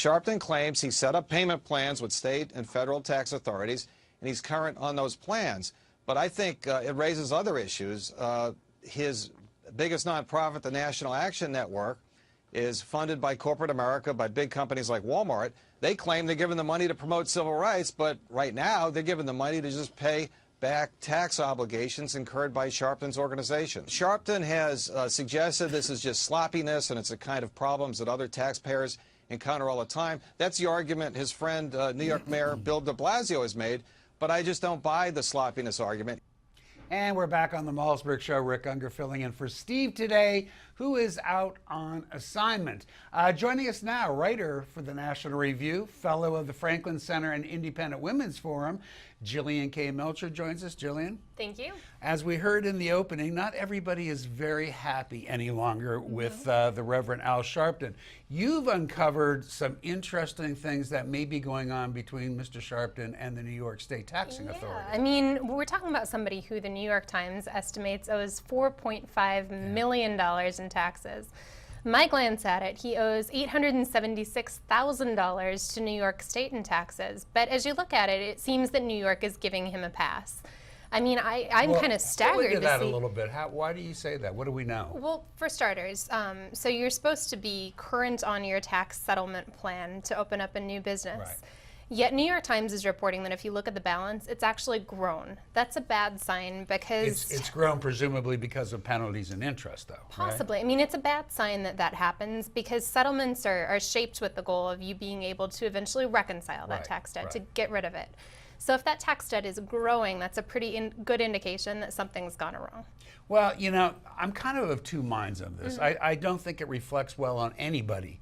Sharpton claims he set up payment plans with state and federal tax authorities, and he's current on those plans. But I think it raises other issues. His biggest nonprofit, the National Action Network, is funded by corporate America, by big companies like Walmart. They claim they're giving the money to promote civil rights, but right now they're giving the money to just pay back tax obligations incurred by Sharpton's organization. Sharpton has suggested this is just sloppiness and it's a kind of problems that other taxpayers encounter all the time. That's the argument his friend, New York Mayor Bill de Blasio has made, but I just don't buy the sloppiness argument. And we're back on the Malzberg Show. Rick Unger filling in for Steve today, who is out on assignment. Joining us now, writer for the National Review, fellow of the Franklin Center and Independent Women's Forum, Jillian Kay Melchior joins us. Jillian. Thank you. As we heard in the opening, not everybody is very happy any longer with the Reverend Al Sharpton. You've uncovered some interesting things that may be going on between Mr. Sharpton and the New York State Taxing Authority. I mean, we're talking about somebody who the New York Times estimates owes $4.5 million in taxes. My glance at it, he owes $876,000 to New York State in taxes. But as you look at it, it seems that New York is giving him a pass. I mean, I'm kind of staggered to see. Go into that a little bit. Why do you say that? What do we know? Well, for starters, so you're supposed to be current on your tax settlement plan to open up a new business. Right. Yet New York Times is reporting that if you look at the balance, it's actually grown. That's a bad sign because... It's grown presumably because of penalties and interest, though, Possibly. right? I mean, it's a bad sign that that happens because settlements are shaped with the goal of you being able to eventually reconcile that tax debt, to get rid of it. So if that tax debt is growing, that's a pretty good indication that something's gone wrong. Well, you know, I'm kind of two minds on this. I don't think it reflects well on anybody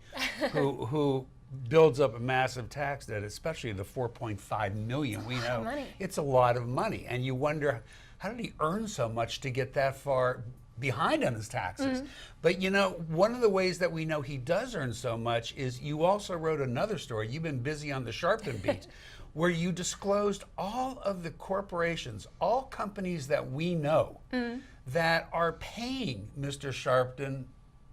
who builds up a massive tax debt, especially the $4.5 million. We know it's a lot of money, and you wonder, how did he earn so much to get that far behind on his taxes? But you know, one of the ways that we know he does earn so much is you also wrote another story. You've been busy on the Sharpton beat, where you disclosed all of the corporations, all companies that we know that are paying Mr. Sharpton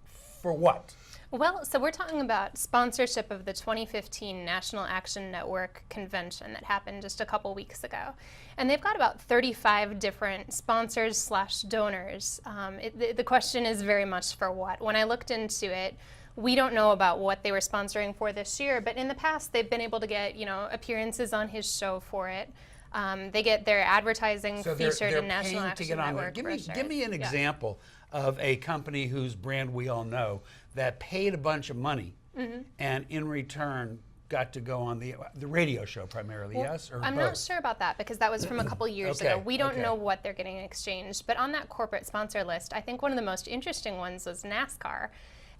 for what? Well, so we're talking about sponsorship of the 2015 National Action Network convention that happened just a couple weeks ago. And they've got about 35 different sponsors / donors. The question is very much for what. When I looked into it, we don't know about what they were sponsoring for this year, but in the past they've been able to get, you know, appearances on his show for it. They get their advertising featured in National Action Network. Give me an example of a company whose brand we all know that paid a bunch of money and in return got to go on the radio show primarily, yes? Or I'm both? not sure about that because that was from a couple years ago. We don't know what they're getting in exchange. But on that corporate sponsor list, I think one of the most interesting ones was NASCAR.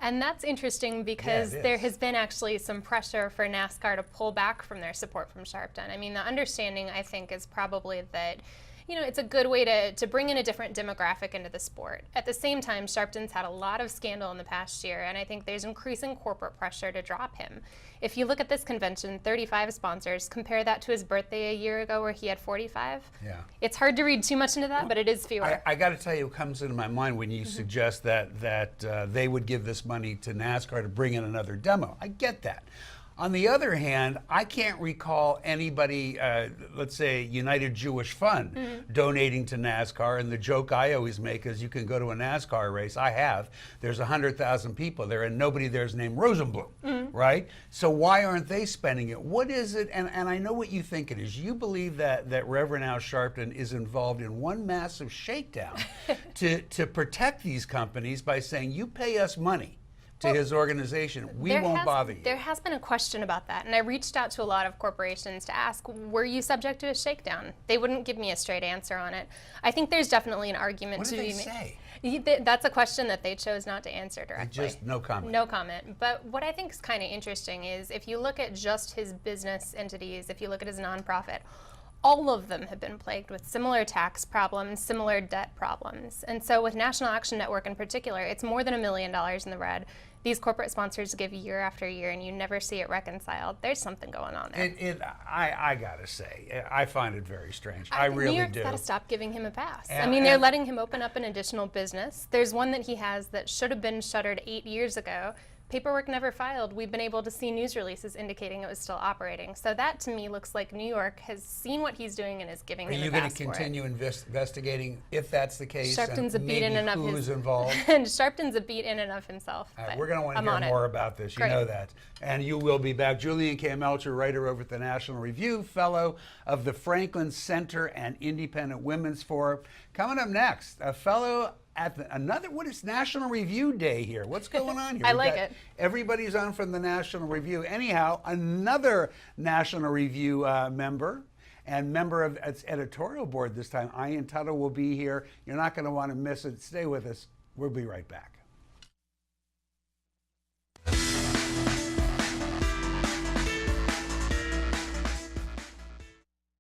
And that's interesting because there has been actually some pressure for NASCAR to pull back from their support from Sharpton. I mean, the understanding, I think, is probably that, you know, it's a good way to bring in a different demographic into the sport. At the same time, Sharpton's had a lot of scandal in the past year, and I think there's increasing corporate pressure to drop him. If you look at this convention, 35 sponsors, compare that to his birthday a year ago where he had 45. Yeah. It's hard to read too much into that, but it is fewer. I got to tell you what comes into my mind when you suggest that they would give this money to NASCAR to bring in another demo. I get that. On the other hand, I can't recall anybody, let's say United Jewish Fund, donating to NASCAR. And the joke I always make is you can go to a NASCAR race. I have. There's 100,000 people there and nobody there's named Rosenblum, right? So why aren't they spending it? What is it? And I know what you think it is. You believe that Reverend Al Sharpton is involved in one massive shakedown to protect these companies by saying, you pay us money to his organization, we won't bother you. There has been a question about that, and I reached out to a lot of corporations to ask, were you subject to a shakedown? They wouldn't give me a straight answer on it. I think there's definitely an argument to be made. What did they say? That's a question that they chose not to answer directly. Just no comment. No comment. But what I think is kind of interesting is if you look at just his business entities, if you look at his nonprofit, all of them have been plagued with similar tax problems, similar debt problems. And so with National Action Network in particular, it's more than $1 million in the red. These corporate sponsors give year after year and you never see it reconciled. There's something going on there. I gotta say, I find it very strange. I really do. New York's gotta stop giving him a pass. I mean, they're letting him open up an additional business. There's one that he has that should have been shuttered 8 years ago paperwork never filed. We've been able to see news releases indicating it was still operating. So that to me looks like New York has seen what he's doing and is giving him a pass for it. Are you going to continue investigating if that's the case? Sharpton's a beat in and of who's involved? And Sharpton's a beat in and of himself. We're going to want to hear more about this. You know that. And you will be back. Jillian Kay Melchior, writer over at the National Review, fellow of the Franklin Center and Independent Women's Forum. Coming up next, a fellow at what is National Review Day here? What's going on here? I like it. Everybody's on from the National Review. Anyhow, another National Review member and member of its editorial board this time, Ian Tuttle, will be here. You're not going to want to miss it. Stay with us. We'll be right back.